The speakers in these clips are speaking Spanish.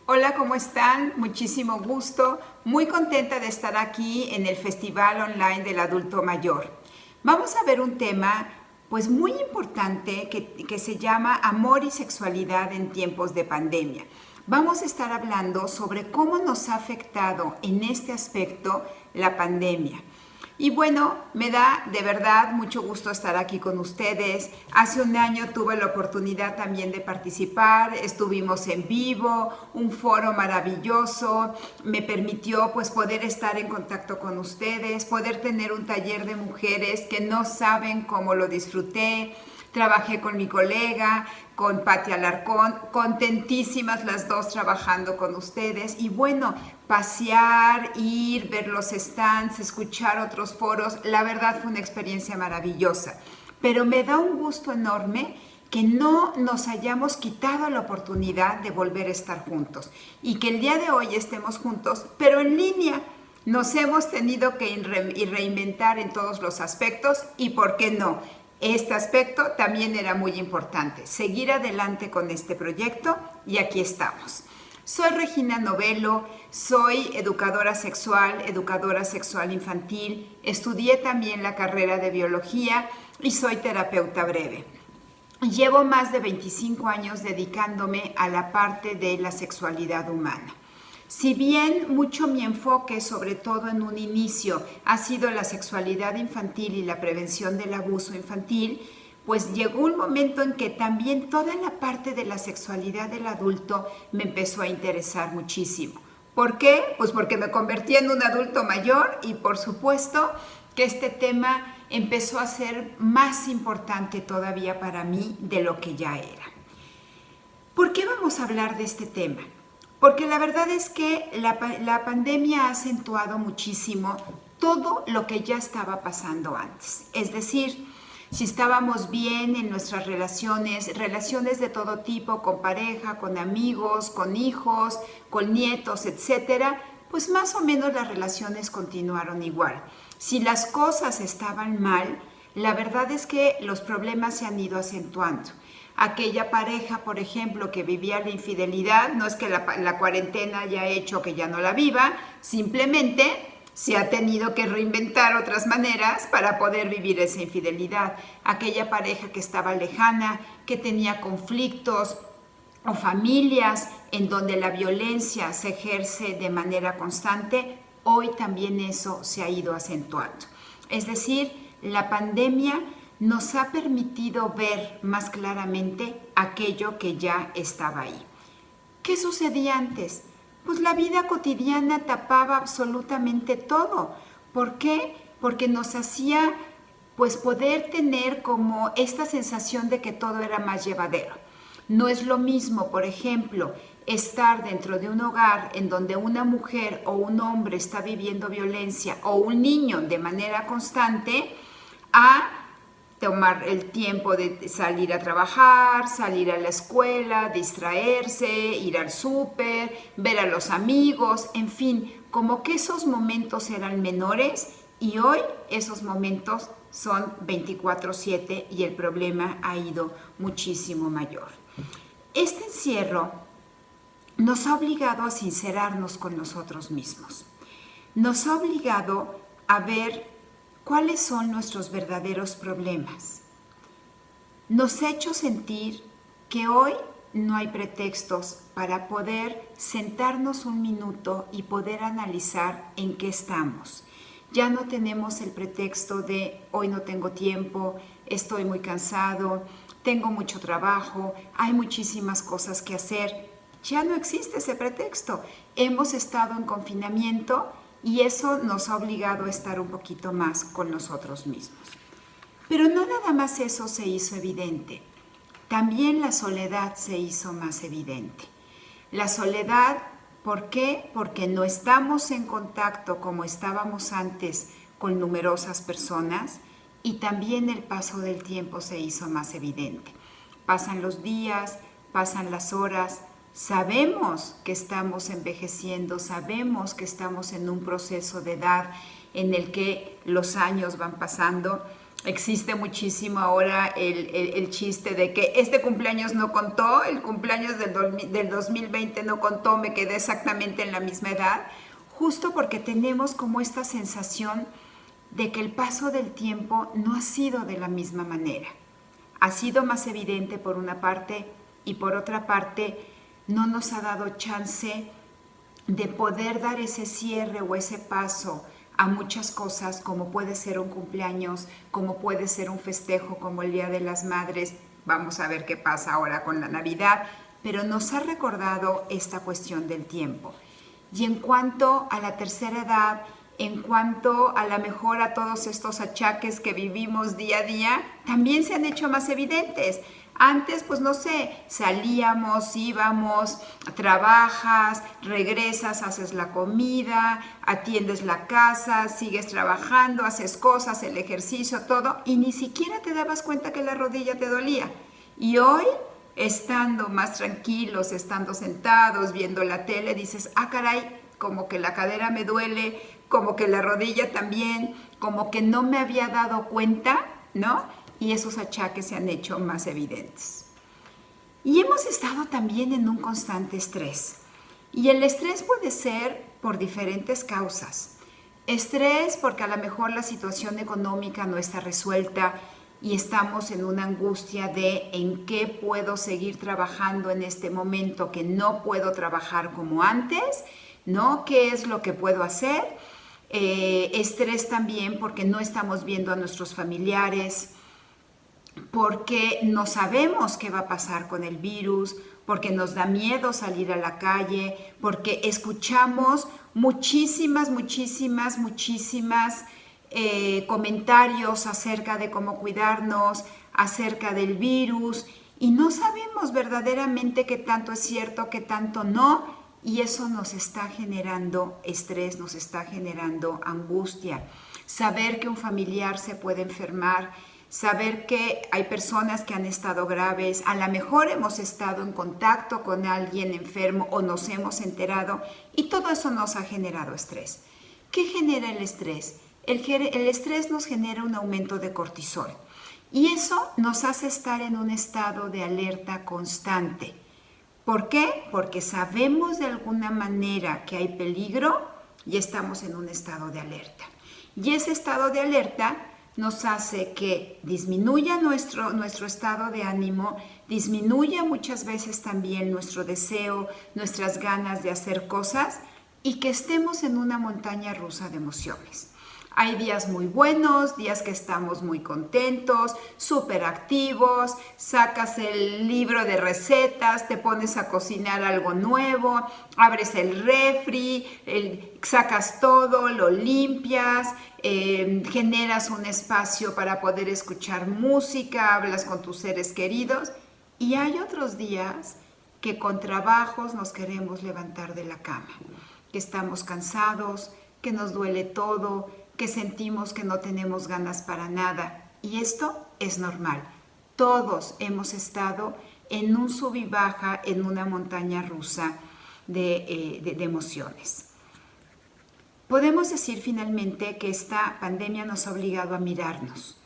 Hola, ¿cómo están? Muchísimo gusto. Muy contenta de estar aquí en el Festival Online del Adulto Mayor. Vamos a ver un tema pues muy importante que se llama Amor y Sexualidad en tiempos de pandemia. Vamos a estar hablando sobre cómo nos ha afectado en este aspecto la pandemia. Y bueno, me da de verdad mucho gusto estar aquí con ustedes. Hace un año tuve la oportunidad también de participar, estuvimos en vivo, un foro maravilloso, me permitió pues poder estar en contacto con ustedes, poder tener un taller de mujeres que no saben cómo lo disfruté. Trabajé con mi colega, con Patti Alarcón, contentísimas las dos trabajando con ustedes. Y bueno, pasear, ir, ver los stands, escuchar otros foros, la verdad fue una experiencia maravillosa. Pero me da un gusto enorme que no nos hayamos quitado la oportunidad de volver a estar juntos y que el día de hoy estemos juntos, pero en línea. Nos hemos tenido que reinventar en todos los aspectos y ¿por qué no? Este aspecto también era muy importante, seguir adelante con este proyecto y aquí estamos. Soy Regina Novello, soy educadora sexual infantil, estudié también la carrera de biología y soy terapeuta breve. Llevo más de 25 años dedicándome a la parte de la sexualidad humana. Si bien mucho mi enfoque, sobre todo en un inicio, ha sido la sexualidad infantil y la prevención del abuso infantil, pues llegó un momento en que también toda la parte de la sexualidad del adulto me empezó a interesar muchísimo. ¿Por qué? Pues porque me convertí en un adulto mayor y por supuesto que este tema empezó a ser más importante todavía para mí de lo que ya era. ¿Por qué vamos a hablar de este tema? Porque la verdad es que la pandemia ha acentuado muchísimo todo lo que ya estaba pasando antes. Es decir, si estábamos bien en nuestras relaciones de todo tipo, con pareja, con amigos, con hijos, con nietos, etcétera, pues más o menos las relaciones continuaron igual. Si las cosas estaban mal, la verdad es que los problemas se han ido acentuando. Aquella pareja, por ejemplo, que vivía la infidelidad, no es que la cuarentena haya hecho que ya no la viva, simplemente se ha tenido que reinventar otras maneras para poder vivir esa infidelidad. Aquella pareja que estaba lejana, que tenía conflictos o familias en donde la violencia se ejerce de manera constante, hoy también eso se ha ido acentuando. Es decir, la pandemia nos ha permitido ver más claramente aquello que ya estaba ahí. ¿Qué sucedía antes? Pues la vida cotidiana tapaba absolutamente todo. ¿Por qué? Porque nos hacía pues poder tener como esta sensación de que todo era más llevadero. No es lo mismo, por ejemplo, estar dentro de un hogar en donde una mujer o un hombre está viviendo violencia o un niño de manera constante a tomar el tiempo de salir a trabajar, salir a la escuela, distraerse, ir al súper, ver a los amigos, en fin, como que esos momentos eran menores y hoy esos momentos son 24/7 y el problema ha ido muchísimo mayor. Este encierro nos ha obligado a sincerarnos con nosotros mismos. Nos ha obligado a ver cuáles son nuestros verdaderos problemas. Nos ha hecho sentir que hoy no hay pretextos para poder sentarnos un minuto y poder analizar en qué estamos. Ya no tenemos el pretexto de hoy no tengo tiempo, estoy muy cansado, tengo mucho trabajo, hay muchísimas cosas que hacer. Ya no existe ese pretexto. Hemos estado en confinamiento y eso nos ha obligado a estar un poquito más con nosotros mismos. Pero no nada más eso se hizo evidente, también la soledad se hizo más evidente. La soledad, ¿por qué? Porque no estamos en contacto como estábamos antes con numerosas personas y también el paso del tiempo se hizo más evidente. Pasan los días, pasan las horas, sabemos que estamos envejeciendo, sabemos que estamos en un proceso de edad en el que los años van pasando, Existe muchísimo ahora el chiste de que este cumpleaños no contó, el cumpleaños del 2020 no contó, me quedé exactamente en la misma edad, justo porque tenemos como esta sensación de que el paso del tiempo no ha sido de la misma manera. Ha sido más evidente por una parte y por otra parte no nos ha dado chance de poder dar ese cierre o ese paso a muchas cosas, como puede ser un cumpleaños, como puede ser un festejo como el Día de las Madres. Vamos a ver qué pasa ahora con la Navidad, pero nos ha recordado esta cuestión del tiempo. Y en cuanto a la tercera edad, en cuanto a la mejor a todos estos achaques que vivimos día a día, también se han hecho más evidentes. Antes, pues no sé, salíamos, íbamos, trabajas, regresas, haces la comida, atiendes la casa, sigues trabajando, haces cosas, el ejercicio, todo, y ni siquiera te dabas cuenta que la rodilla te dolía. Y hoy, estando más tranquilos, estando sentados, viendo la tele, dices, ah, caray, como que la cadera me duele, como que la rodilla también, como que no me había dado cuenta, ¿no? Y esos achaques se han hecho más evidentes. Y hemos estado también en un constante estrés. Y el estrés puede ser por diferentes causas. Estrés porque a lo mejor la situación económica no está resuelta y estamos en una angustia de en qué puedo seguir trabajando en este momento que no puedo trabajar como antes, ¿no? ¿Qué es lo que puedo hacer? Estrés también porque no estamos viendo a nuestros familiares, porque no sabemos qué va a pasar con el virus, porque nos da miedo salir a la calle, porque escuchamos muchísimas comentarios acerca de cómo cuidarnos, acerca del virus, y no sabemos verdaderamente qué tanto es cierto, qué tanto no, y eso nos está generando estrés, nos está generando angustia. Saber que un familiar se puede enfermar, saber que hay personas que han estado graves, a lo mejor hemos estado en contacto con alguien enfermo o nos hemos enterado, y todo eso nos ha generado estrés. ¿Qué genera el estrés? El estrés nos genera un aumento de cortisol y eso nos hace estar en un estado de alerta constante. ¿Por qué? Porque sabemos de alguna manera que hay peligro y estamos en un estado de alerta. Y ese estado de alerta nos hace que disminuya nuestro estado de ánimo, disminuya muchas veces también nuestro deseo, nuestras ganas de hacer cosas y que estemos en una montaña rusa de emociones. Hay días muy buenos, días que estamos muy contentos, súper activos, sacas el libro de recetas, te pones a cocinar algo nuevo, abres el refri, sacas todo, lo limpias, generas un espacio para poder escuchar música, hablas con tus seres queridos. Y hay otros días que con trabajos nos queremos levantar de la cama, que estamos cansados, que nos duele todo, que sentimos que no tenemos ganas para nada. Y esto es normal. Todos hemos estado en un sub y baja, en una montaña rusa de emociones. Podemos decir finalmente que esta pandemia nos ha obligado a mirarnos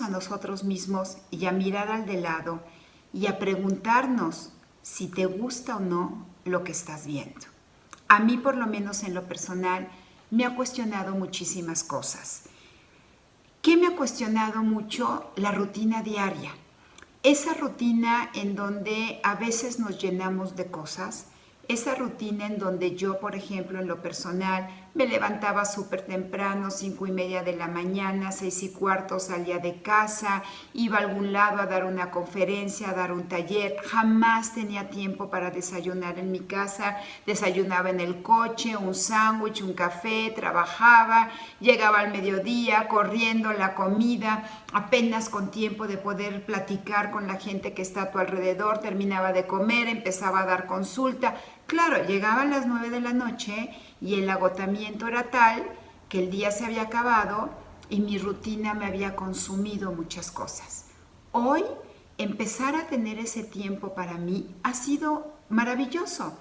a nosotros mismos y a mirar al de lado y a preguntarnos si te gusta o no lo que estás viendo. A mí, por lo menos en lo personal, me ha cuestionado muchísimas cosas. ¿Qué me ha cuestionado mucho? La rutina diaria. Esa rutina en donde a veces nos llenamos de cosas, esa rutina en donde yo, por ejemplo, en lo personal, me levantaba súper temprano, 5:30 de la mañana, 6:15 salía de casa, iba a algún lado a dar una conferencia, a dar un taller, jamás tenía tiempo para desayunar en mi casa, desayunaba en el coche, un sándwich, un café, trabajaba, llegaba al mediodía, corriendo la comida, apenas con tiempo de poder platicar con la gente que está a tu alrededor, terminaba de comer, empezaba a dar consulta. Claro, llegaban las 9 de la noche y el agotamiento era tal que el día se había acabado y mi rutina me había consumido muchas cosas. Hoy, empezar a tener ese tiempo para mí ha sido maravilloso.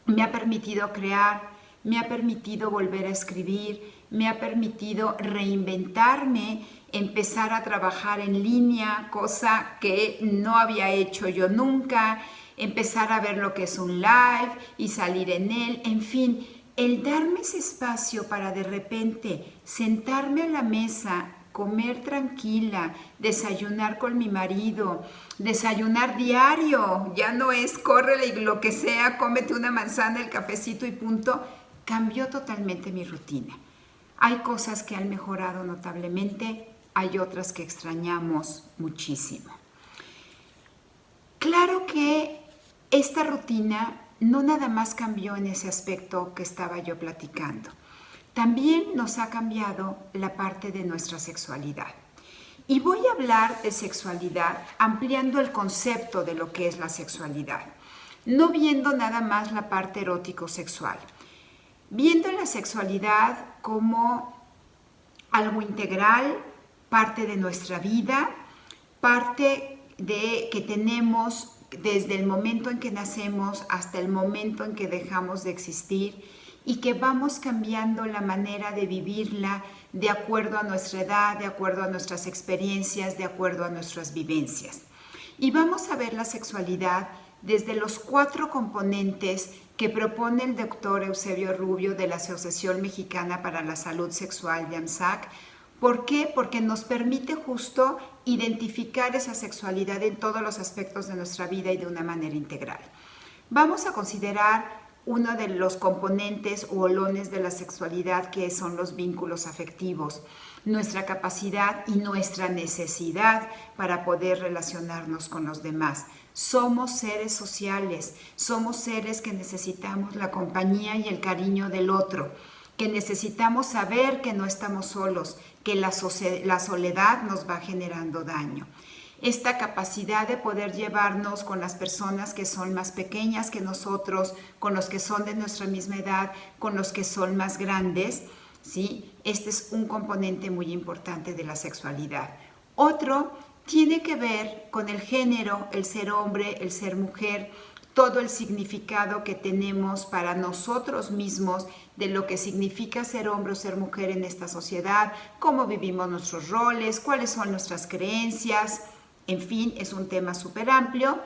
Me ha permitido crear, me ha permitido volver a escribir, me ha permitido reinventarme, empezar a trabajar en línea, cosa que no había hecho yo nunca, empezar a ver lo que es un live y salir en él, en fin, el darme ese espacio para de repente sentarme a la mesa, comer tranquila, desayunar con mi marido, desayunar diario, ya no es córrele y lo que sea, cómete una manzana, el cafecito y punto, cambió totalmente mi rutina. Hay cosas que han mejorado notablemente, hay otras que extrañamos muchísimo. Claro que esta rutina no nada más cambió en ese aspecto que estaba yo platicando. También nos ha cambiado la parte de nuestra sexualidad. Y voy a hablar de sexualidad ampliando el concepto de lo que es la sexualidad, no viendo nada más la parte erótico-sexual, viendo la sexualidad como algo integral, parte de nuestra vida, parte de que tenemos desde el momento en que nacemos hasta el momento en que dejamos de existir y que vamos cambiando la manera de vivirla de acuerdo a nuestra edad, de acuerdo a nuestras experiencias, de acuerdo a nuestras vivencias. Y vamos a ver la sexualidad desde los 4 componentes que propone el doctor Eusebio Rubio de la Asociación Mexicana para la Salud Sexual de AMSAC. ¿Por qué? Porque nos permite justo identificar esa sexualidad en todos los aspectos de nuestra vida y de una manera integral. Vamos a considerar uno de los componentes o olones de la sexualidad, que son los vínculos afectivos, nuestra capacidad y nuestra necesidad para poder relacionarnos con los demás. Somos seres sociales, somos seres que necesitamos la compañía y el cariño del otro, que necesitamos saber que no estamos solos, que la soledad nos va generando daño. Esta capacidad de poder llevarnos con las personas que son más pequeñas que nosotros, con los que son de nuestra misma edad, con los que son más grandes, ¿sí? Este es un componente muy importante de la sexualidad. Otro tiene que ver con el género, el ser hombre, el ser mujer, todo el significado que tenemos para nosotros mismos de lo que significa ser hombre o ser mujer en esta sociedad, cómo vivimos nuestros roles, cuáles son nuestras creencias, en fin, es un tema súper amplio.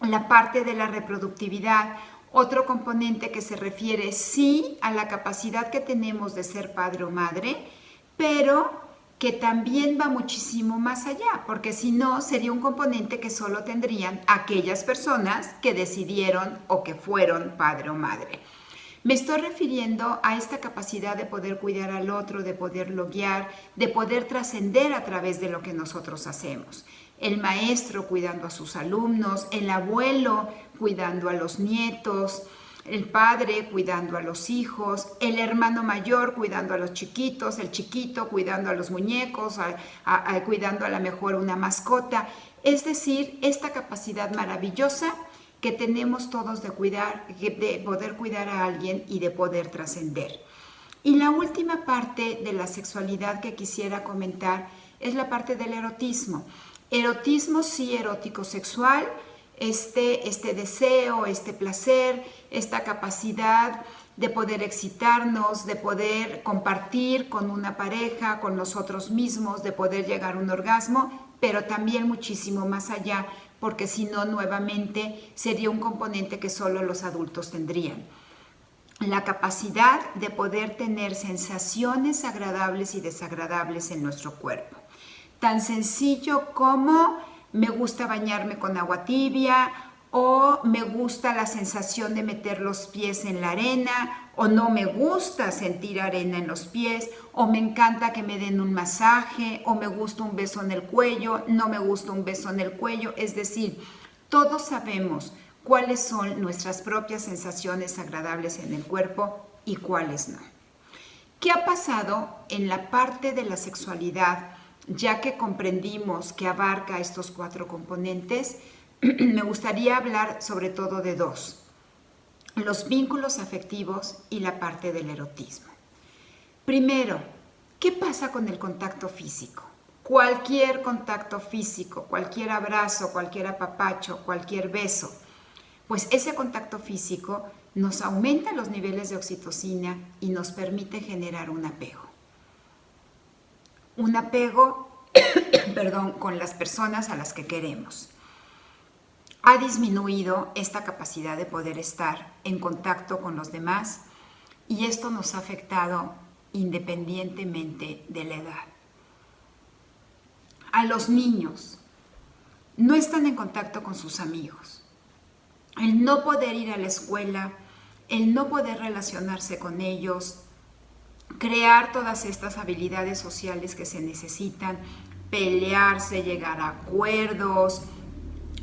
La parte de la reproductividad, otro componente que se refiere sí a la capacidad que tenemos de ser padre o madre, pero que también va muchísimo más allá, porque si no sería un componente que solo tendrían aquellas personas que decidieron o que fueron padre o madre. Me estoy refiriendo a esta capacidad de poder cuidar al otro, de poderlo guiar, de poder trascender a través de lo que nosotros hacemos. El maestro cuidando a sus alumnos, el abuelo cuidando a los nietos, el padre cuidando a los hijos, el hermano mayor cuidando a los chiquitos, el chiquito cuidando a los muñecos, cuidando a lo mejor una mascota. Es decir, esta capacidad maravillosa que tenemos todos de cuidar, de poder cuidar a alguien y de poder trascender. Y la última parte de la sexualidad que quisiera comentar es la parte del erotismo. Erotismo sí erótico sexual, este deseo, este placer, esta capacidad de poder excitarnos, de poder compartir con una pareja, con nosotros mismos, de poder llegar a un orgasmo, pero también muchísimo más allá, porque si no, nuevamente sería un componente que solo los adultos tendrían. La capacidad de poder tener sensaciones agradables y desagradables en nuestro cuerpo. Tan sencillo como me gusta bañarme con agua tibia, o me gusta la sensación de meter los pies en la arena, o no me gusta sentir arena en los pies, o me encanta que me den un masaje, o me gusta un beso en el cuello, no me gusta un beso en el cuello. Es decir, todos sabemos cuáles son nuestras propias sensaciones agradables en el cuerpo y cuáles no. ¿Qué ha pasado en la parte de la sexualidad? Ya que comprendimos que abarca estos 4 componentes, me gustaría hablar sobre todo de 2, los vínculos afectivos y la parte del erotismo. Primero, ¿qué pasa con el contacto físico? Cualquier contacto físico, cualquier abrazo, cualquier apapacho, cualquier beso, pues ese contacto físico nos aumenta los niveles de oxitocina y nos permite generar un apego. Un apego, con las personas a las que queremos. Ha disminuido esta capacidad de poder estar en contacto con los demás y esto nos ha afectado independientemente de la edad. A los niños no están en contacto con sus amigos. El no poder ir a la escuela, el no poder relacionarse con ellos, crear todas estas habilidades sociales que se necesitan, pelearse, llegar a acuerdos,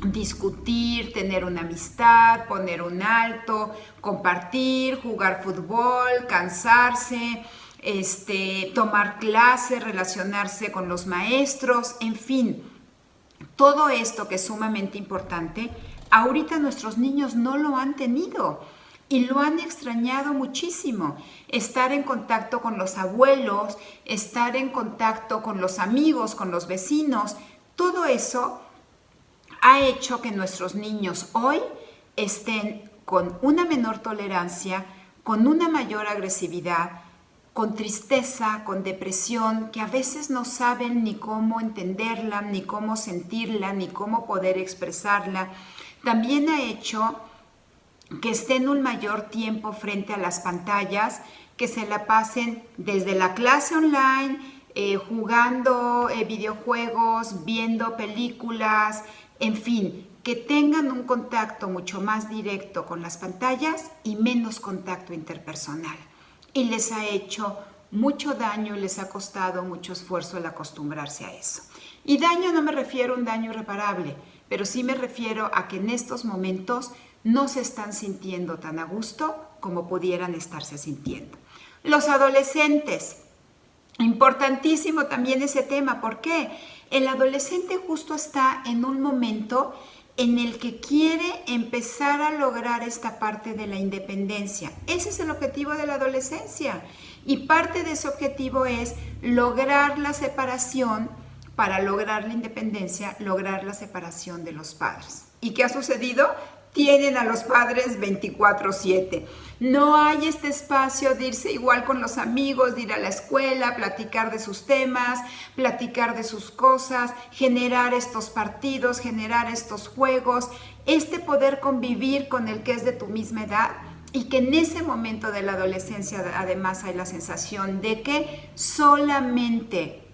discutir, tener una amistad, poner un alto, compartir, jugar fútbol, cansarse, tomar clases, relacionarse con los maestros, en fin, todo esto que es sumamente importante, ahorita nuestros niños no lo han tenido y lo han extrañado muchísimo. Estar en contacto con los abuelos, estar en contacto con los amigos, con los vecinos, todo eso ha hecho que nuestros niños hoy estén con una menor tolerancia, con una mayor agresividad, con tristeza, con depresión, que a veces no saben ni cómo entenderla, ni cómo sentirla, ni cómo poder expresarla. También ha hecho que estén un mayor tiempo frente a las pantallas, que se la pasen desde la clase online, jugando videojuegos, viendo películas, en fin, que tengan un contacto mucho más directo con las pantallas y menos contacto interpersonal. Y les ha hecho mucho daño y les ha costado mucho esfuerzo el acostumbrarse a eso. Y daño no me refiero a un daño irreparable, pero sí me refiero a que en estos momentos no se están sintiendo tan a gusto como pudieran estarse sintiendo. Los adolescentes, importantísimo también ese tema. ¿Por qué? El adolescente justo está en un momento en el que quiere empezar a lograr esta parte de la independencia. Ese es el objetivo de la adolescencia. Y parte de ese objetivo es lograr la separación, para lograr la independencia, lograr la separación de los padres. ¿Y qué ha sucedido? Tienen a los padres 24/7. No hay este espacio de irse igual con los amigos, de ir a la escuela, platicar de sus temas, platicar de sus cosas, generar estos partidos, generar estos juegos, poder convivir con el que es de tu misma edad y que en ese momento de la adolescencia además hay la sensación de que solamente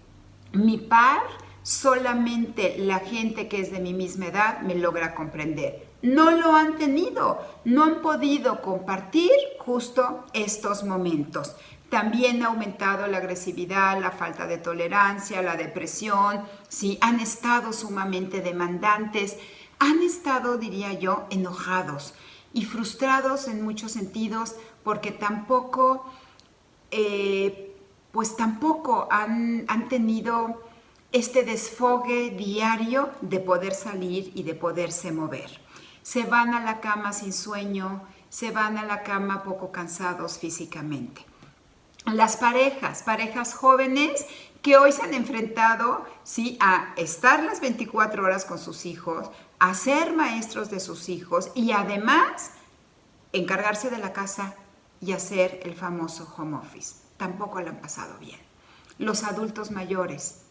mi par, solamente la gente que es de mi misma edad me logra comprender. No lo han tenido, no han podido compartir justo estos momentos. También ha aumentado la agresividad, la falta de tolerancia, la depresión, sí, han estado sumamente demandantes, han estado, diría yo, enojados y frustrados en muchos sentidos porque tampoco han tenido este desfogue diario de poder salir y de poderse mover. Se van a la cama sin sueño, se van a la cama poco cansados físicamente. Las parejas jóvenes que hoy se han enfrentado, ¿sí?, a estar las 24 horas con sus hijos, a ser maestros de sus hijos y además encargarse de la casa y hacer el famoso home office. Tampoco lo han pasado bien. Los adultos mayores,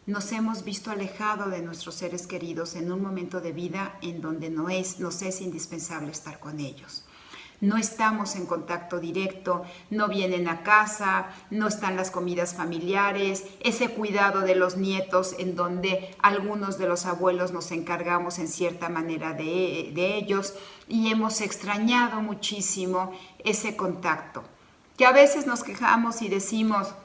nos hemos visto alejado de nuestros seres queridos en un momento de vida en donde nos es indispensable estar con ellos. No estamos en contacto directo, no vienen a casa, no están las comidas familiares, ese cuidado de los nietos en donde algunos de los abuelos nos encargamos en cierta manera de ellos y hemos extrañado muchísimo ese contacto. Que a veces nos quejamos y decimos: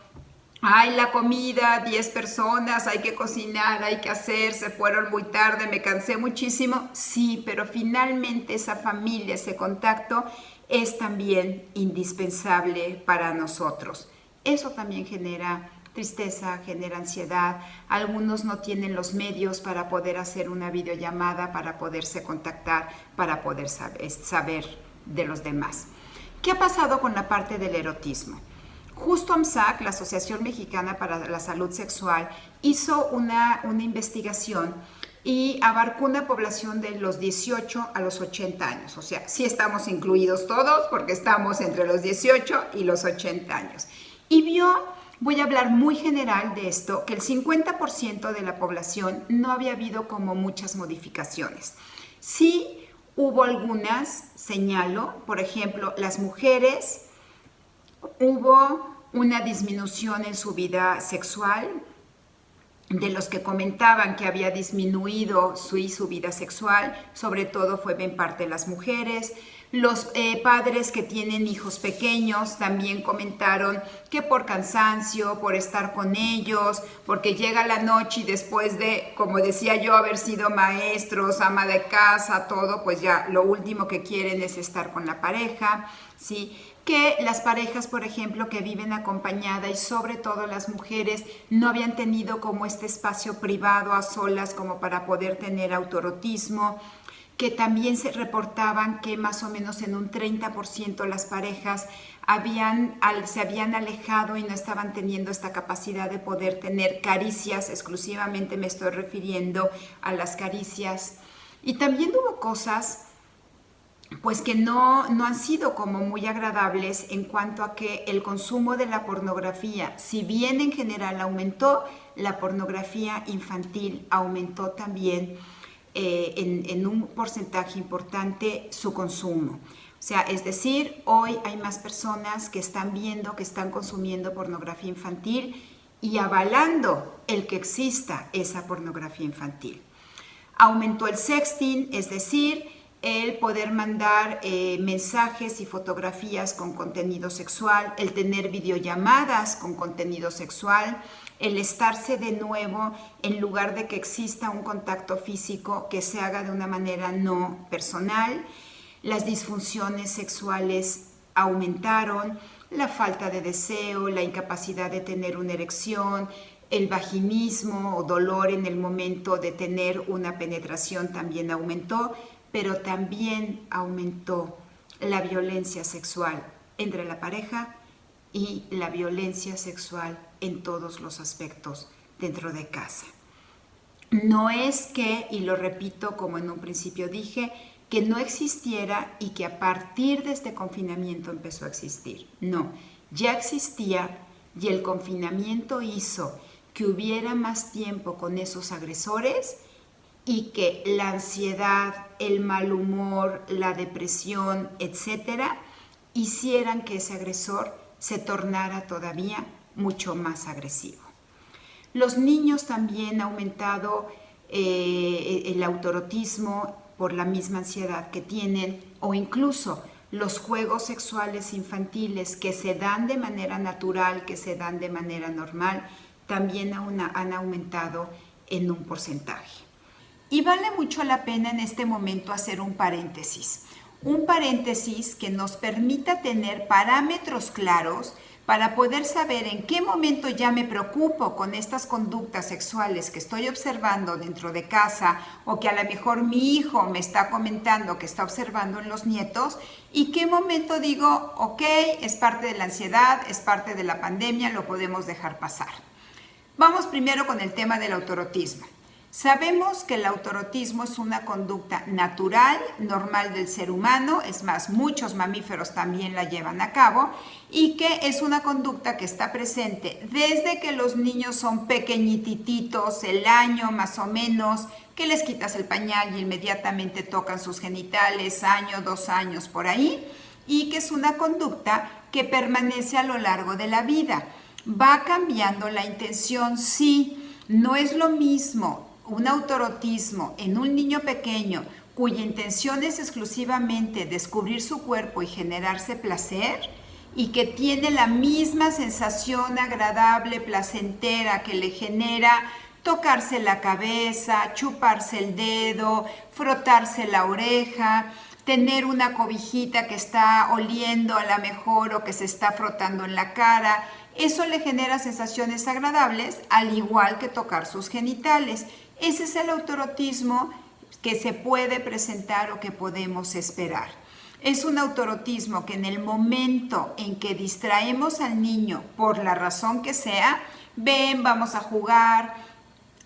ay, la comida, 10 personas, hay que cocinar, hay que hacer, se fueron muy tarde, me cansé muchísimo. Sí, pero finalmente esa familia, ese contacto es también indispensable para nosotros. Eso también genera tristeza, genera ansiedad. Algunos no tienen los medios para poder hacer una videollamada, para poderse contactar, para poder saber de los demás. ¿Qué ha pasado con la parte del erotismo? Justo AMSAC, la Asociación Mexicana para la Salud Sexual, hizo una investigación y abarcó una población de los 18 a los 80 años. O sea, sí estamos incluidos todos porque estamos entre los 18 y los 80 años. Y voy a hablar muy general de esto, que el 50% de la población no había habido como muchas modificaciones. Sí hubo algunas, señalo, por ejemplo, las mujeres, hubo una disminución en su vida sexual, de los que comentaban que había disminuido su vida sexual, sobre todo fue en parte las mujeres. Los padres que tienen hijos pequeños también comentaron que por cansancio, por estar con ellos, porque llega la noche y después de, como decía yo, haber sido maestros, ama de casa, todo, pues ya lo último que quieren es estar con la pareja, ¿sí? Que las parejas, por ejemplo, que viven acompañada y sobre todo las mujeres no habían tenido como este espacio privado a solas como para poder tener autoerotismo, que también se reportaban que más o menos en un 30% las parejas se habían alejado y no estaban teniendo esta capacidad de poder tener caricias, exclusivamente me estoy refiriendo a las caricias. Y también hubo cosas pues que no han sido como muy agradables en cuanto a que el consumo de la pornografía, si bien en general aumentó, la pornografía infantil aumentó también en un porcentaje importante su consumo. O sea, es decir, hoy hay más personas que están viendo, que están consumiendo pornografía infantil y avalando el que exista esa pornografía infantil. Aumentó el sexting, es decir, el poder mandar mensajes y fotografías con contenido sexual, el tener videollamadas con contenido sexual, el estarse de nuevo en lugar de que exista un contacto físico que se haga de una manera no personal. Las disfunciones sexuales aumentaron, la falta de deseo, la incapacidad de tener una erección, el vaginismo o dolor en el momento de tener una penetración también aumentó, pero también aumentó la violencia sexual entre la pareja y la violencia sexual en todos los aspectos dentro de casa. No es que, y lo repito como en un principio dije, que no existiera y que a partir de este confinamiento empezó a existir. No, ya existía y el confinamiento hizo que hubiera más tiempo con esos agresores y que la ansiedad, el mal humor, la depresión, etcétera, hicieran que ese agresor se tornara todavía mucho más agresivo. Los niños también han aumentado el autoerotismo por la misma ansiedad que tienen, o incluso los juegos sexuales infantiles que se dan de manera natural, que se dan de manera normal, también han aumentado en un porcentaje. Y vale mucho la pena en este momento hacer un paréntesis que nos permita tener parámetros claros para poder saber en qué momento ya me preocupo con estas conductas sexuales que estoy observando dentro de casa o que a lo mejor mi hijo me está comentando que está observando en los nietos y qué momento digo, ok, es parte de la ansiedad, es parte de la pandemia, lo podemos dejar pasar. Vamos primero con el tema del autoerotismo. Sabemos que el autoerotismo es una conducta natural, normal del ser humano, es más, muchos mamíferos también la llevan a cabo y que es una conducta que está presente desde que los niños son pequeñititos, el año más o menos, que les quitas el pañal y inmediatamente tocan sus genitales, año, 2 años por ahí, y que es una conducta que permanece a lo largo de la vida. Va cambiando la intención, sí, no es lo mismo un autoerotismo en un niño pequeño cuya intención es exclusivamente descubrir su cuerpo y generarse placer y que tiene la misma sensación agradable, placentera que le genera tocarse la cabeza, chuparse el dedo, frotarse la oreja, tener una cobijita que está oliendo a lo mejor o que se está frotando en la cara. Eso le genera sensaciones agradables, al igual que tocar sus genitales. Ese es el autoerotismo que se puede presentar o que podemos esperar. Es un autoerotismo que en el momento en que distraemos al niño, por la razón que sea, ven, vamos a jugar,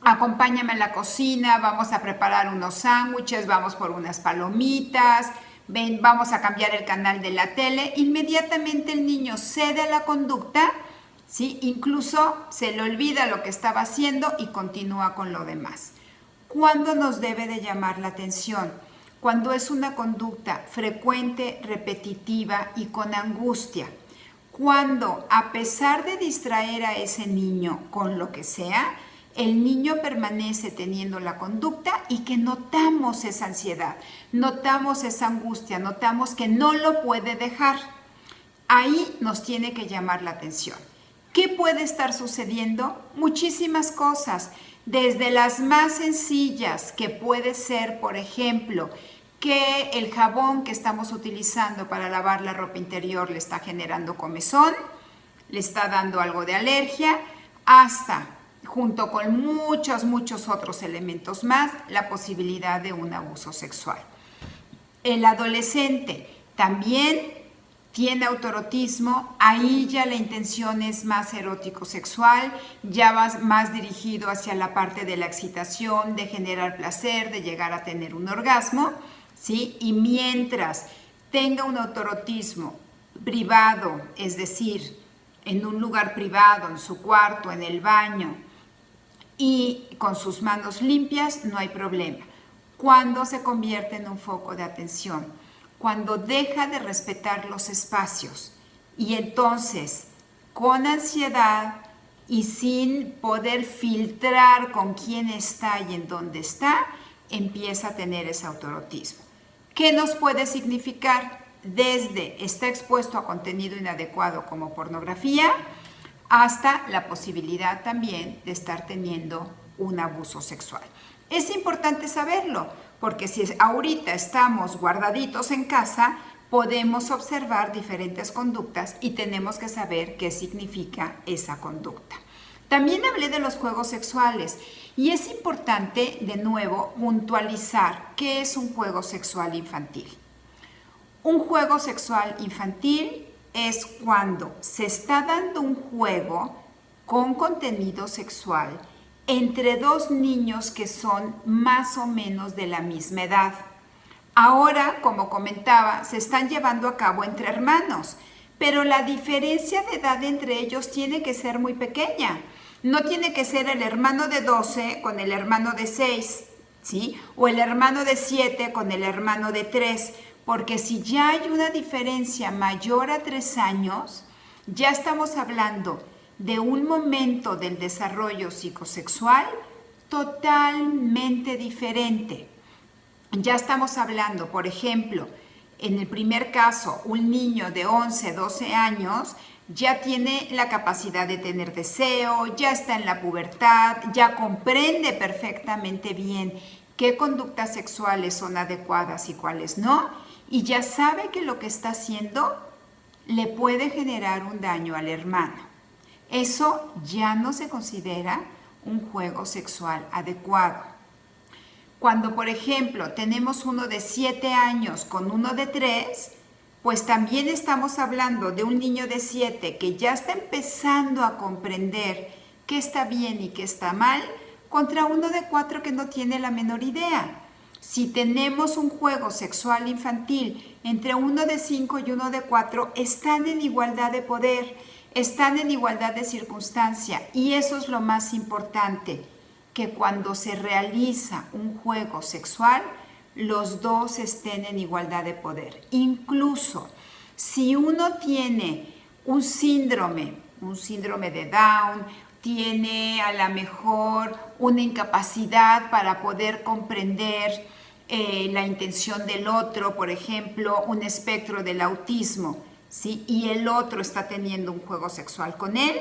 acompáñame a la cocina, vamos a preparar unos sándwiches, vamos por unas palomitas, ven, vamos a cambiar el canal de la tele. Inmediatamente el niño cede a la conducta, ¿sí? Incluso se le olvida lo que estaba haciendo y continúa con lo demás. ¿Cuándo nos debe de llamar la atención? Cuando es una conducta frecuente, repetitiva y con angustia. Cuando, a pesar de distraer a ese niño con lo que sea, el niño permanece teniendo la conducta y que notamos esa ansiedad, notamos esa angustia, notamos que no lo puede dejar. Ahí nos tiene que llamar la atención. ¿Qué puede estar sucediendo? Muchísimas cosas, desde las más sencillas, que puede ser, por ejemplo, que el jabón que estamos utilizando para lavar la ropa interior le está generando comezón, le está dando algo de alergia, hasta, junto con muchos otros elementos más, la posibilidad de un abuso sexual. El adolescente también tiene autoerotismo, ahí ya la intención es más erótico-sexual, ya va más dirigido hacia la parte de la excitación, de generar placer, de llegar a tener un orgasmo, ¿sí? Y mientras tenga un autoerotismo privado, es decir, en un lugar privado, en su cuarto, en el baño, y con sus manos limpias, no hay problema. Cuando se convierte en un foco de atención, cuando deja de respetar los espacios y entonces con ansiedad y sin poder filtrar con quién está y en dónde está, empieza a tener ese autoerotismo. ¿Qué nos puede significar? Desde está expuesto a contenido inadecuado como pornografía, hasta la posibilidad también de estar teniendo un abuso sexual. Es importante saberlo, porque si ahorita estamos guardaditos en casa, podemos observar diferentes conductas y tenemos que saber qué significa esa conducta. También hablé de los juegos sexuales y es importante, de nuevo, puntualizar qué es un juego sexual infantil. Un juego sexual infantil es cuando se está dando un juego con contenido sexual entre dos niños que son más o menos de la misma edad. Ahora, como comentaba, se están llevando a cabo entre hermanos, pero la diferencia de edad entre ellos tiene que ser muy pequeña. No tiene que ser el hermano de 12 con el hermano de 6, ¿sí? O el hermano de 7 con el hermano de 3, porque si ya hay una diferencia mayor a 3 años, ya estamos hablando de un momento del desarrollo psicosexual totalmente diferente. Ya estamos hablando, por ejemplo, en el primer caso, un niño de 11, 12 años ya tiene la capacidad de tener deseo, ya está en la pubertad, ya comprende perfectamente bien qué conductas sexuales son adecuadas y cuáles no, y ya sabe que lo que está haciendo le puede generar un daño al hermano. Eso ya no se considera un juego sexual adecuado. Cuando, por ejemplo, tenemos uno de 7 años con uno de 3, pues también estamos hablando de un niño de 7 que ya está empezando a comprender qué está bien y qué está mal, contra uno de 4 que no tiene la menor idea. Si tenemos un juego sexual infantil entre uno de 5 y uno de 4, están en igualdad de poder, están en igualdad de circunstancia, y eso es lo más importante, que cuando se realiza un juego sexual, los dos estén en igualdad de poder. Incluso si uno tiene un síndrome de Down, tiene a lo mejor una incapacidad para poder comprender la intención del otro, por ejemplo, un espectro del autismo, ¿sí? Y el otro está teniendo un juego sexual con él,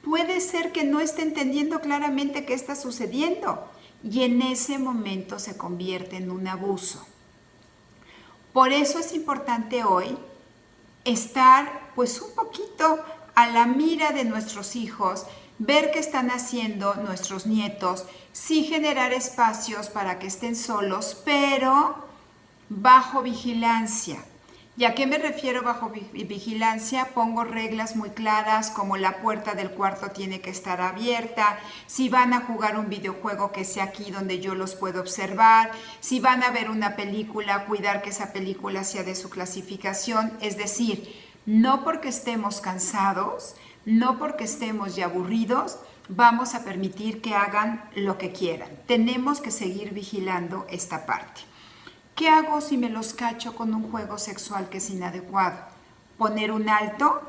puede ser que no esté entendiendo claramente qué está sucediendo y en ese momento se convierte en un abuso. Por eso es importante hoy estar pues un poquito a la mira de nuestros hijos, ver qué están haciendo nuestros nietos, sí generar espacios para que estén solos, pero bajo vigilancia. ¿Y a qué me refiero bajo vigilancia? Pongo reglas muy claras como la puerta del cuarto tiene que estar abierta, si van a jugar un videojuego que sea aquí donde yo los puedo observar, si van a ver una película, cuidar que esa película sea de su clasificación, es decir, no porque estemos cansados, no porque estemos ya aburridos, vamos a permitir que hagan lo que quieran. Tenemos que seguir vigilando esta parte. ¿Qué hago si me los cacho con un juego sexual que es inadecuado? Poner un alto,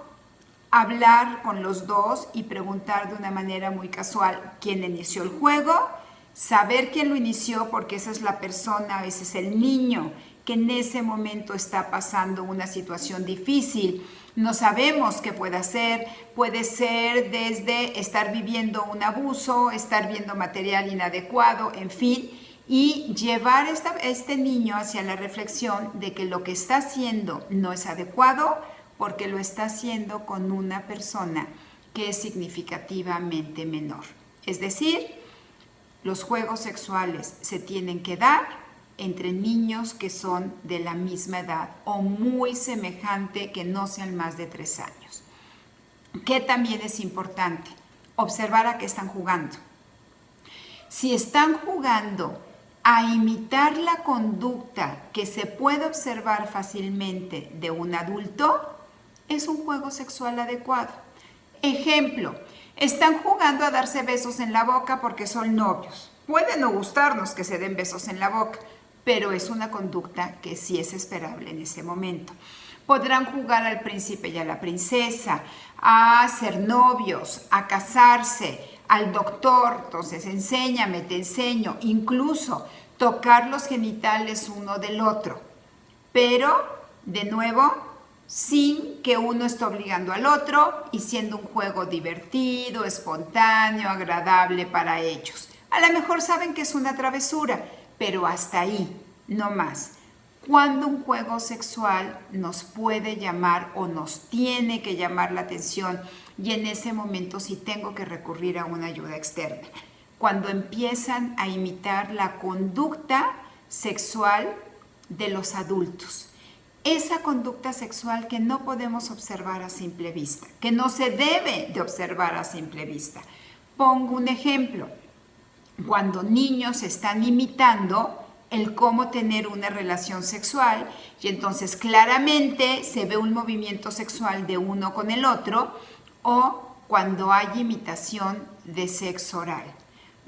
hablar con los dos y preguntar de una manera muy casual quién inició el juego, saber quién lo inició porque esa es la persona, ese es el niño que en ese momento está pasando una situación difícil. No sabemos qué puede ser desde estar viviendo un abuso, estar viendo material inadecuado, en fin, y llevar este niño hacia la reflexión de que lo que está haciendo no es adecuado porque lo está haciendo con una persona que es significativamente menor. Es decir, los juegos sexuales se tienen que dar entre niños que son de la misma edad o muy semejante, que no sean más de 3 años. ¿Qué también es importante? Observar a qué están jugando. Si están jugando a imitar la conducta que se puede observar fácilmente de un adulto, es un juego sexual adecuado. Ejemplo, están jugando a darse besos en la boca porque son novios. Puede no gustarnos que se den besos en la boca, pero es una conducta que sí es esperable en ese momento. Podrán jugar al príncipe y a la princesa, a ser novios, a casarse, al doctor, entonces enséñame, te enseño, incluso tocar los genitales uno del otro, pero de nuevo sin que uno esté obligando al otro y siendo un juego divertido, espontáneo, agradable para ellos. A lo mejor saben que es una travesura, pero hasta ahí, no más. Cuando un juego sexual nos puede llamar o nos tiene que llamar la atención y en ese momento sí tengo que recurrir a una ayuda externa. Cuando empiezan a imitar la conducta sexual de los adultos. Esa conducta sexual que no podemos observar a simple vista, que no se debe de observar a simple vista. Pongo un ejemplo. Cuando niños están imitando el cómo tener una relación sexual y entonces claramente se ve un movimiento sexual de uno con el otro, o cuando hay imitación de sexo oral.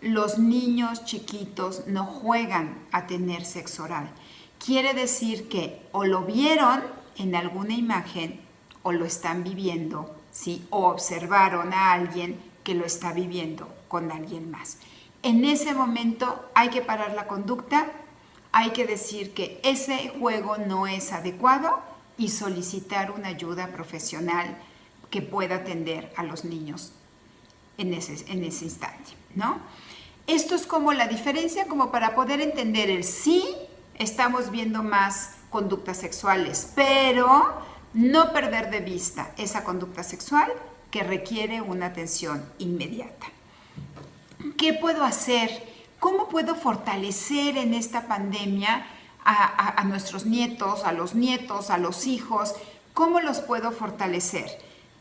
Los niños chiquitos no juegan a tener sexo oral. Quiere decir que o lo vieron en alguna imagen o lo están viviendo, ¿sí? O observaron a alguien que lo está viviendo con alguien más. En ese momento hay que parar la conducta, hay que decir que ese juego no es adecuado y solicitar una ayuda profesional que pueda atender a los niños en ese instante, ¿no? Esto es como la diferencia, como para poder entender el sí, estamos viendo más conductas sexuales, pero no perder de vista esa conducta sexual que requiere una atención inmediata. ¿Qué puedo hacer? ¿Cómo puedo fortalecer en esta pandemia a nuestros nietos, a los hijos? ¿Cómo los puedo fortalecer?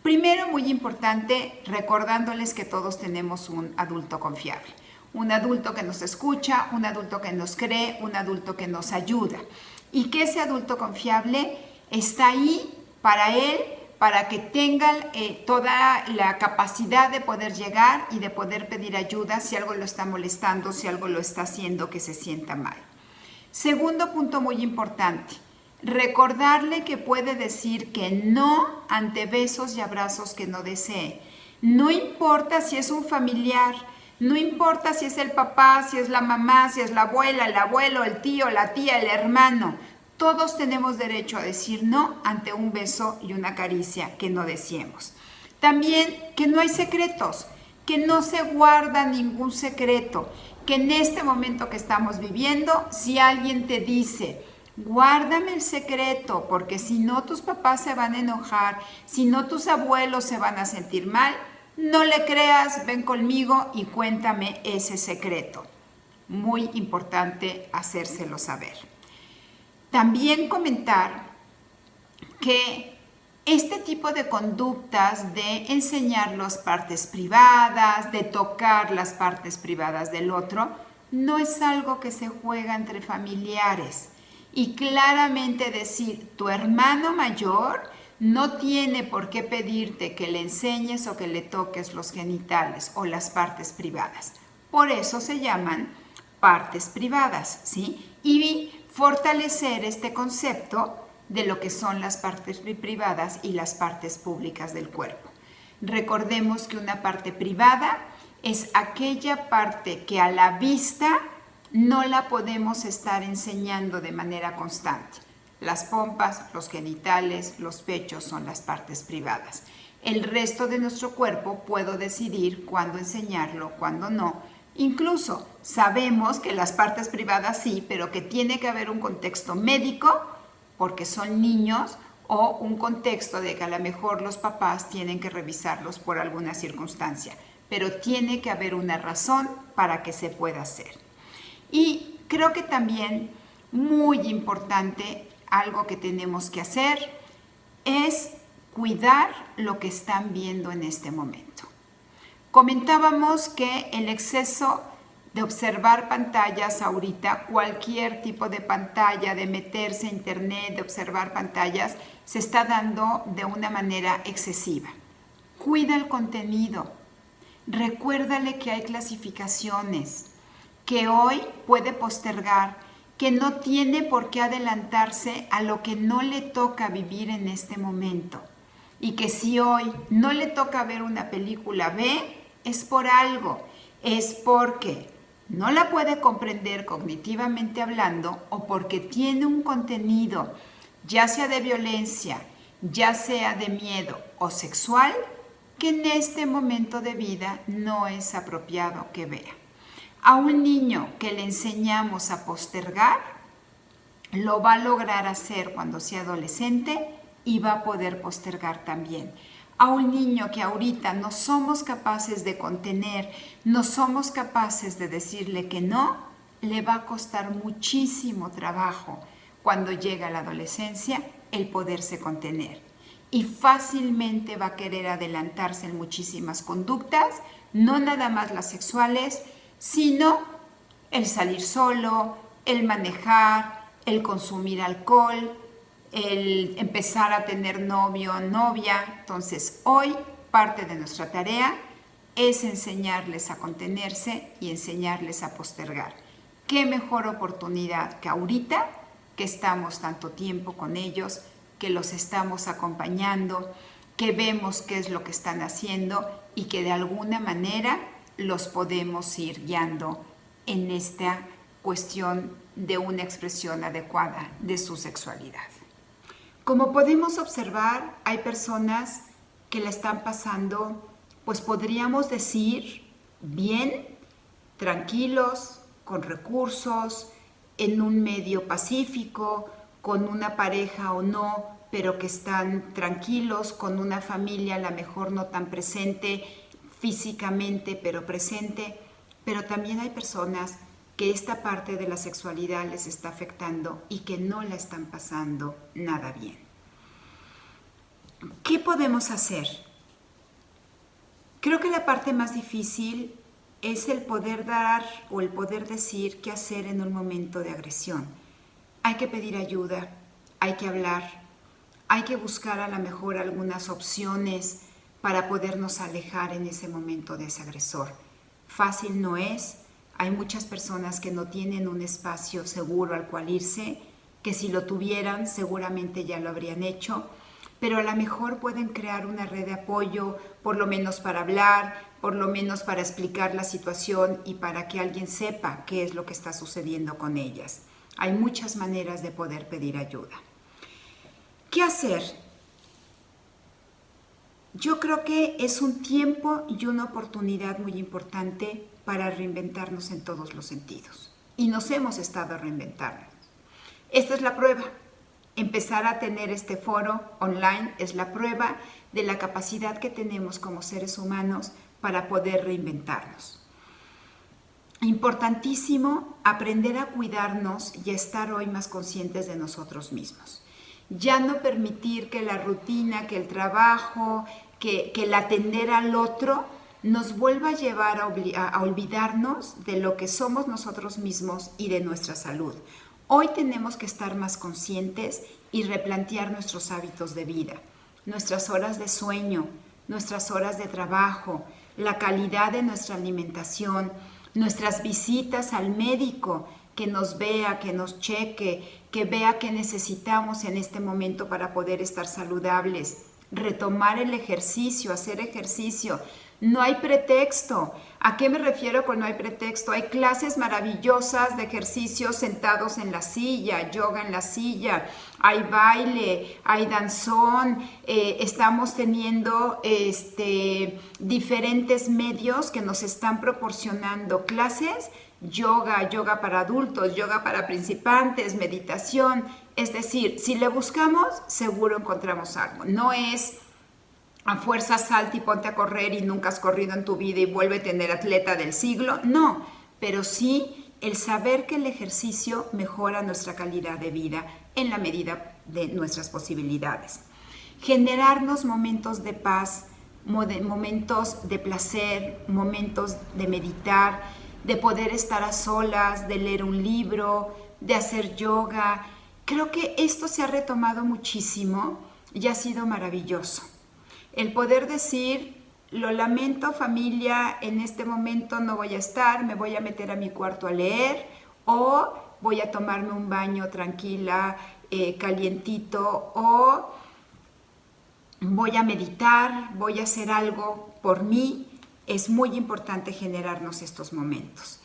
Primero, muy importante, recordándoles que todos tenemos un adulto confiable. Un adulto que nos escucha, un adulto que nos cree, un adulto que nos ayuda. Y que ese adulto confiable está ahí para él, para que tengan toda la capacidad de poder llegar y de poder pedir ayuda si algo lo está molestando, si algo lo está haciendo que se sienta mal. Segundo punto muy importante, recordarle que puede decir que no ante besos y abrazos que no desee. No importa si es un familiar, no importa si es el papá, si es la mamá, si es la abuela, el abuelo, el tío, la tía, el hermano. Todos tenemos derecho a decir no ante un beso y una caricia que no deseemos. También que no hay secretos, que no se guarda ningún secreto, que en este momento que estamos viviendo, si alguien te dice, guárdame el secreto, porque si no tus papás se van a enojar, si no tus abuelos se van a sentir mal, no le creas, ven conmigo y cuéntame ese secreto. Muy importante hacérselo saber. También comentar que este tipo de conductas de enseñar las partes privadas, de tocar las partes privadas del otro, no es algo que se juega entre familiares. Y claramente decir, tu hermano mayor no tiene por qué pedirte que le enseñes o que le toques los genitales o las partes privadas. Por eso se llaman partes privadas, ¿sí? Y fortalecer este concepto de lo que son las partes privadas y las partes públicas del cuerpo. Recordemos que una parte privada es aquella parte que a la vista no la podemos estar enseñando de manera constante. Las pompas, los genitales, los pechos son las partes privadas. El resto de nuestro cuerpo puedo decidir cuándo enseñarlo, cuándo no. Incluso sabemos que las partes privadas sí, pero que tiene que haber un contexto médico porque son niños o un contexto de que a lo mejor los papás tienen que revisarlos por alguna circunstancia, pero tiene que haber una razón para que se pueda hacer. Y creo que también muy importante, algo que tenemos que hacer es cuidar lo que están viendo en este momento. Comentábamos que el exceso de observar pantallas ahorita, cualquier tipo de pantalla, de meterse a internet, de observar pantallas, se está dando de una manera excesiva. Cuida el contenido. Recuérdale que hay clasificaciones, que hoy puede postergar, que no tiene por qué adelantarse a lo que no le toca vivir en este momento. Y que si hoy no le toca ver una película B, es por algo, es porque no la puede comprender cognitivamente hablando o porque tiene un contenido, ya sea de violencia, ya sea de miedo o sexual, que en este momento de vida no es apropiado que vea. A un niño que le enseñamos a postergar, lo va a lograr hacer cuando sea adolescente y va a poder postergar también. A un niño que ahorita no somos capaces de contener, no somos capaces de decirle que no, le va a costar muchísimo trabajo cuando llega a la adolescencia el poderse contener. Y fácilmente va a querer adelantarse en muchísimas conductas, no nada más las sexuales, sino el salir solo, el manejar, el consumir alcohol, el empezar a tener novio o novia. Entonces, hoy parte de nuestra tarea es enseñarles a contenerse y enseñarles a postergar. ¿Qué mejor oportunidad que ahorita que estamos tanto tiempo con ellos, que los estamos acompañando, que vemos qué es lo que están haciendo y que de alguna manera los podemos ir guiando en esta cuestión de una expresión adecuada de su sexualidad? Como podemos observar, hay personas que la están pasando, pues podríamos decir, bien, tranquilos, con recursos, en un medio pacífico, con una pareja o no, pero que están tranquilos, con una familia a lo mejor no tan presente físicamente, pero presente. Pero también hay personas que esta parte de la sexualidad les está afectando y que no la están pasando nada bien. ¿Qué podemos hacer? Creo que la parte más difícil es el poder dar o el poder decir qué hacer en un momento de agresión. Hay que pedir ayuda, hay que hablar, hay que buscar a lo mejor algunas opciones para podernos alejar en ese momento de ese agresor. Fácil no es. Hay muchas personas que no tienen un espacio seguro al cual irse, que si lo tuvieran seguramente ya lo habrían hecho, pero a lo mejor pueden crear una red de apoyo, por lo menos para hablar, por lo menos para explicar la situación y para que alguien sepa qué es lo que está sucediendo con ellas. Hay muchas maneras de poder pedir ayuda. ¿Qué hacer? Yo creo que es un tiempo y una oportunidad muy importante para reinventarnos en todos los sentidos. Y nos hemos estado reinventando. Esta es la prueba. Empezar a tener este foro online es la prueba de la capacidad que tenemos como seres humanos para poder reinventarnos. Importantísimo aprender a cuidarnos y a estar hoy más conscientes de nosotros mismos. Ya no permitir que la rutina, que el trabajo, que el atender al otro nos vuelva a llevar a olvidarnos de lo que somos nosotros mismos y de nuestra salud. Hoy tenemos que estar más conscientes y replantear nuestros hábitos de vida, nuestras horas de sueño, nuestras horas de trabajo, la calidad de nuestra alimentación, nuestras visitas al médico, que nos vea, que nos cheque, que vea qué necesitamos en este momento para poder estar saludables, retomar el ejercicio, hacer ejercicio. No hay pretexto. ¿A qué me refiero con no hay pretexto? Hay clases maravillosas de ejercicios sentados en la silla, yoga en la silla, hay baile, hay danzón, estamos teniendo diferentes medios que nos están proporcionando clases, yoga para adultos, yoga para principiantes, meditación. Es decir, si le buscamos, seguro encontramos algo. No es a fuerza salte y ponte a correr y nunca has corrido en tu vida y vuelve a tener atleta del siglo. No, pero sí el saber que el ejercicio mejora nuestra calidad de vida en la medida de nuestras posibilidades. Generarnos momentos de paz, momentos de placer, momentos de meditar, de poder estar a solas, de leer un libro, de hacer yoga. Creo que esto se ha retomado muchísimo y ha sido maravilloso. El poder decir, lo lamento familia, en este momento no voy a estar, me voy a meter a mi cuarto a leer o voy a tomarme un baño tranquila, calientito, o voy a meditar, voy a hacer algo por mí. Es muy importante generarnos estos momentos.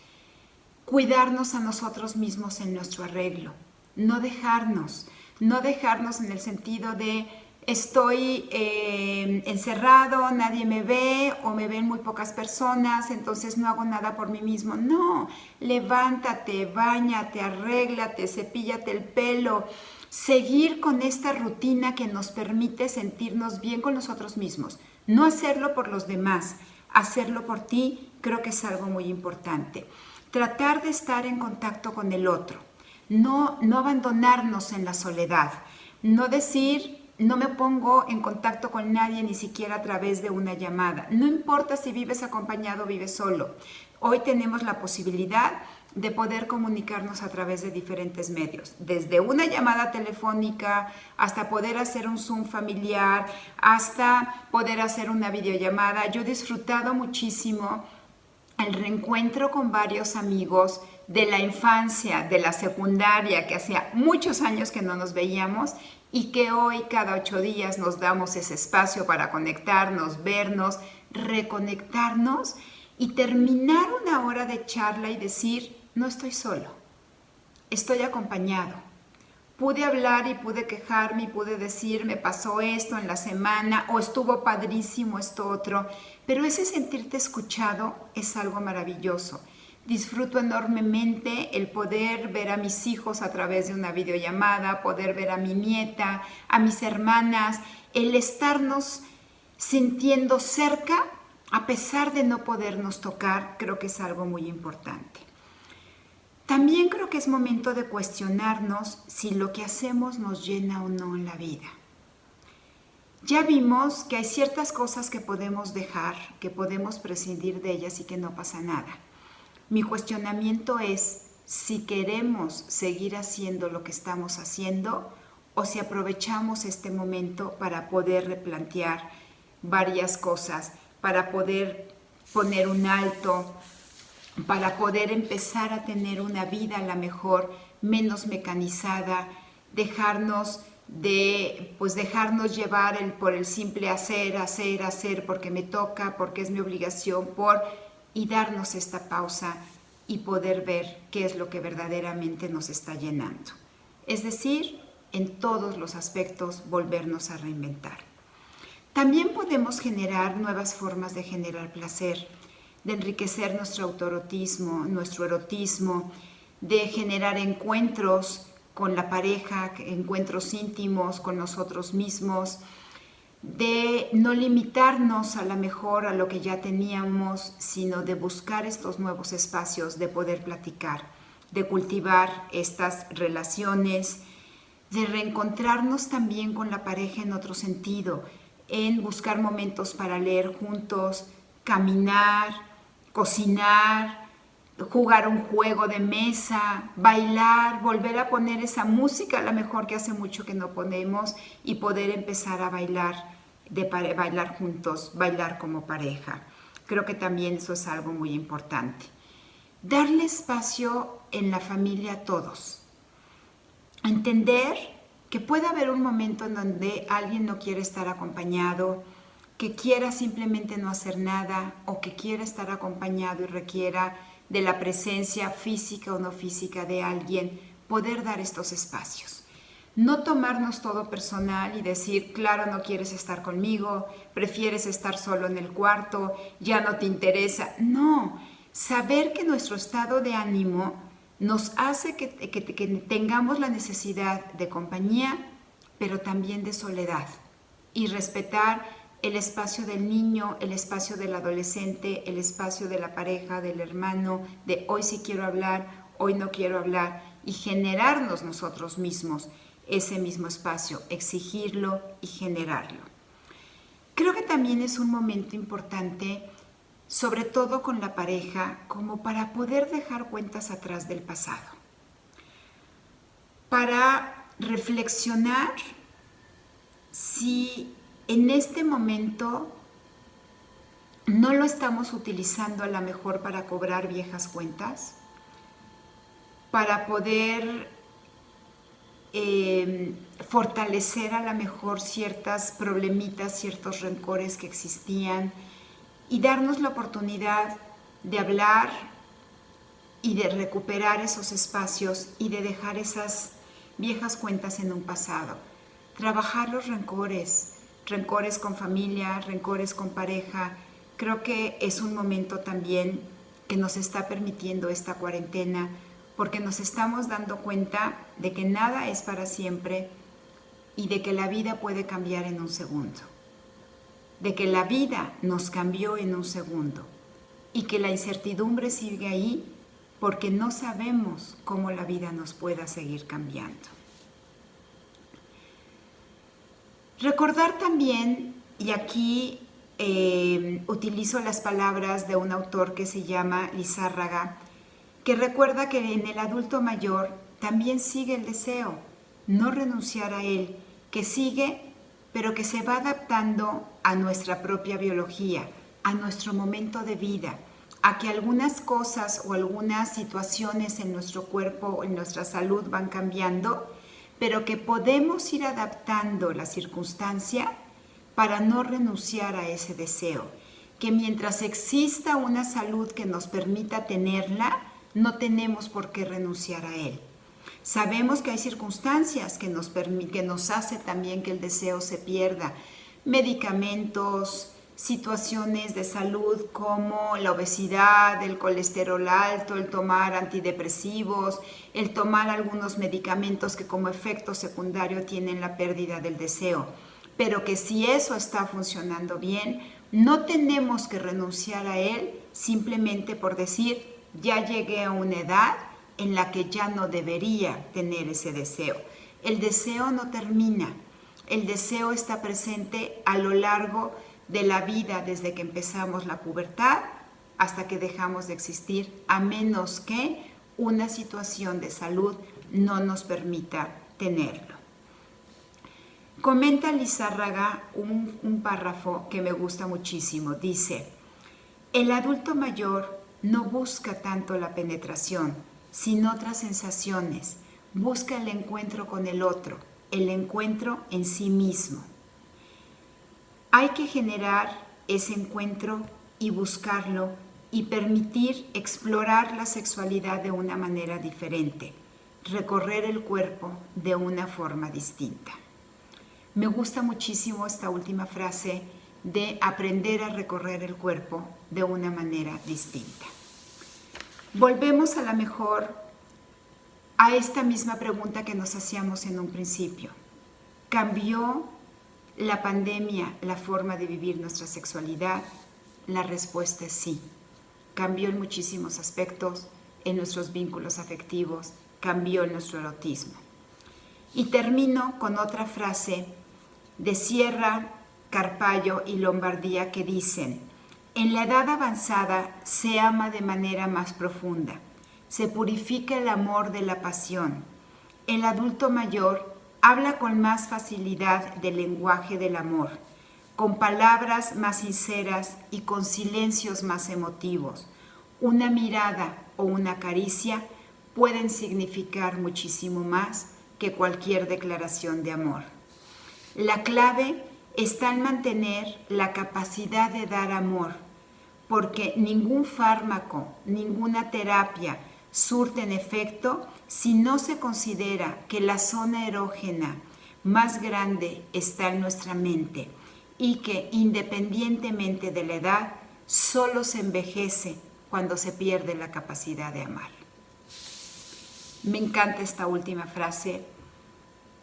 Cuidarnos a nosotros mismos en nuestro arreglo, no dejarnos en el sentido de estoy encerrado, nadie me ve o me ven muy pocas personas, entonces no hago nada por mí mismo. No, levántate, báñate, arréglate, cepíllate el pelo. Seguir con esta rutina que nos permite sentirnos bien con nosotros mismos. No hacerlo por los demás, hacerlo por ti, creo que es algo muy importante. Tratar de estar en contacto con el otro. No abandonarnos en la soledad. No decir, no me pongo en contacto con nadie ni siquiera a través de una llamada. No importa si vives acompañado o vives solo. Hoy tenemos la posibilidad de poder comunicarnos a través de diferentes medios, desde una llamada telefónica hasta poder hacer un Zoom familiar, hasta poder hacer una videollamada. Yo he disfrutado muchísimo el reencuentro con varios amigos de la infancia, de la secundaria, que hacía muchos años que no nos veíamos y que hoy cada 8 días nos damos ese espacio para conectarnos, vernos, reconectarnos y terminar una hora de charla y decir, no estoy solo, estoy acompañado. Pude hablar y pude quejarme y pude decir, me pasó esto en la semana o estuvo padrísimo esto otro, pero ese sentirte escuchado es algo maravilloso. Disfruto enormemente el poder ver a mis hijos a través de una videollamada, poder ver a mi nieta, a mis hermanas, el estarnos sintiendo cerca a pesar de no podernos tocar, creo que es algo muy importante. También creo que es momento de cuestionarnos si lo que hacemos nos llena o no en la vida. Ya vimos que hay ciertas cosas que podemos dejar, que podemos prescindir de ellas y que no pasa nada. Mi cuestionamiento es si queremos seguir haciendo lo que estamos haciendo o si aprovechamos este momento para poder replantear varias cosas, para poder poner un alto, para poder empezar a tener una vida a lo mejor menos mecanizada, dejarnos llevar por el simple hacer, porque me toca, porque es mi obligación, y darnos esta pausa y poder ver qué es lo que verdaderamente nos está llenando. Es decir, en todos los aspectos volvernos a reinventar. También podemos generar nuevas formas de generar placer, de enriquecer nuestro autoerotismo, nuestro erotismo, de generar encuentros con la pareja, encuentros íntimos con nosotros mismos, de no limitarnos a lo mejor a lo que ya teníamos, sino de buscar estos nuevos espacios de poder platicar, de cultivar estas relaciones, de reencontrarnos también con la pareja en otro sentido, en buscar momentos para leer juntos, caminar, cocinar, jugar un juego de mesa, bailar, volver a poner esa música, a lo mejor que hace mucho que no ponemos, y poder empezar a bailar, bailar juntos, bailar como pareja. Creo que también eso es algo muy importante. Darle espacio en la familia a todos. Entender que puede haber un momento en donde alguien no quiere estar acompañado, que quiera simplemente no hacer nada o que quiera estar acompañado y requiera de la presencia física o no física de alguien, poder dar estos espacios. No tomarnos todo personal y decir, claro, no quieres estar conmigo, prefieres estar solo en el cuarto, ya no te interesa. No, saber que nuestro estado de ánimo nos hace que tengamos la necesidad de compañía, pero también de soledad, y respetar el espacio del niño, el espacio del adolescente, el espacio de la pareja, del hermano, de hoy sí quiero hablar, hoy no quiero hablar, y generarnos nosotros mismos ese mismo espacio, exigirlo y generarlo. Creo que también es un momento importante, sobre todo con la pareja, como para poder dejar cuentas atrás del pasado, para reflexionar si en este momento no lo estamos utilizando a lo mejor para cobrar viejas cuentas, para poder fortalecer a lo mejor ciertas problemitas, ciertos rencores que existían, y darnos la oportunidad de hablar y de recuperar esos espacios y de dejar esas viejas cuentas en un pasado. Trabajar los rencores, rencores con familia, rencores con pareja. Creo que es un momento también que nos está permitiendo esta cuarentena, porque nos estamos dando cuenta de que nada es para siempre y de que la vida puede cambiar en un segundo. De que la vida nos cambió en un segundo y que la incertidumbre sigue ahí porque no sabemos cómo la vida nos pueda seguir cambiando. Recordar también, y aquí utilizo las palabras de un autor que se llama Lizárraga, que recuerda que en el adulto mayor también sigue el deseo, no renunciar a él, que sigue, pero que se va adaptando a nuestra propia biología, a nuestro momento de vida, a que algunas cosas o algunas situaciones en nuestro cuerpo o en nuestra salud van cambiando, pero que podemos ir adaptando la circunstancia para no renunciar a ese deseo, que mientras exista una salud que nos permita tenerla, no tenemos por qué renunciar a él. Sabemos que hay circunstancias que nos hace también que el deseo se pierda, medicamentos, situaciones de salud como la obesidad, el colesterol alto, el tomar antidepresivos, el tomar algunos medicamentos que como efecto secundario tienen la pérdida del deseo. Pero que si eso está funcionando bien, no tenemos que renunciar a él simplemente por decir, ya llegué a una edad en la que ya no debería tener ese deseo. El deseo no termina, el deseo está presente a lo largo de la vida desde que empezamos la pubertad hasta que dejamos de existir, a menos que una situación de salud no nos permita tenerlo. Comenta Lizárraga un párrafo que me gusta muchísimo. Dice, el adulto mayor no busca tanto la penetración, sino otras sensaciones. Busca el encuentro con el otro, el encuentro en sí mismo. Hay que generar ese encuentro y buscarlo y permitir explorar la sexualidad de una manera diferente, recorrer el cuerpo de una forma distinta. Me gusta muchísimo esta última frase de aprender a recorrer el cuerpo de una manera distinta. Volvemos a lo mejor a esta misma pregunta que nos hacíamos en un principio. ¿Cambió la pandemia la forma de vivir nuestra sexualidad? La respuesta es sí. Cambió en muchísimos aspectos, en nuestros vínculos afectivos, cambió en nuestro erotismo. Y termino con otra frase de Sierra, Carpallo y Lombardía que dicen: en la edad avanzada se ama de manera más profunda, se purifica el amor de la pasión. El adulto mayor habla con más facilidad del lenguaje del amor, con palabras más sinceras y con silencios más emotivos. Una mirada o una caricia pueden significar muchísimo más que cualquier declaración de amor. La clave está en mantener la capacidad de dar amor, porque ningún fármaco, ninguna terapia surten efecto si no se considera que la zona erógena más grande está en nuestra mente y que independientemente de la edad, solo se envejece cuando se pierde la capacidad de amar. Me encanta esta última frase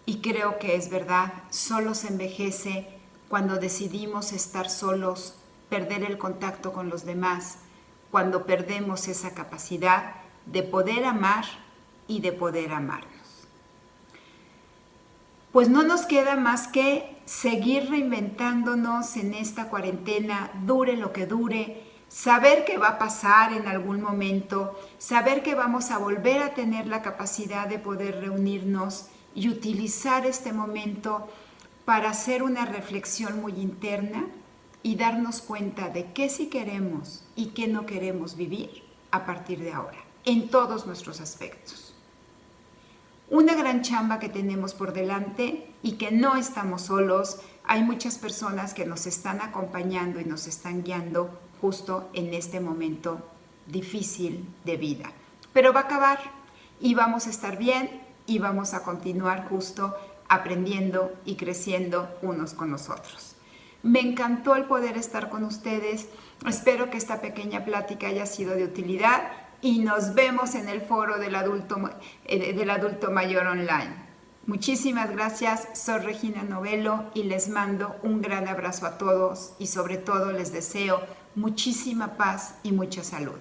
y creo que es verdad, solo se envejece cuando decidimos estar solos, perder el contacto con los demás, cuando perdemos esa capacidad de poder amar y de poder amarnos. Pues no nos queda más que seguir reinventándonos en esta cuarentena, dure lo que dure, saber que va a pasar en algún momento, saber que vamos a volver a tener la capacidad de poder reunirnos y utilizar este momento para hacer una reflexión muy interna y darnos cuenta de qué sí queremos y qué no queremos vivir a partir de ahora, en todos nuestros aspectos. Una gran chamba que tenemos por delante y que no estamos solos. Hay muchas personas que nos están acompañando y nos están guiando justo en este momento difícil de vida. Pero va a acabar y vamos a estar bien y vamos a continuar justo aprendiendo y creciendo unos con los otros. Me encantó el poder estar con ustedes. Espero que esta pequeña plática haya sido de utilidad y nos vemos en el foro del adulto mayor online. Muchísimas gracias. Soy Regina Novello y les mando un gran abrazo a todos y sobre todo les deseo muchísima paz y mucha salud.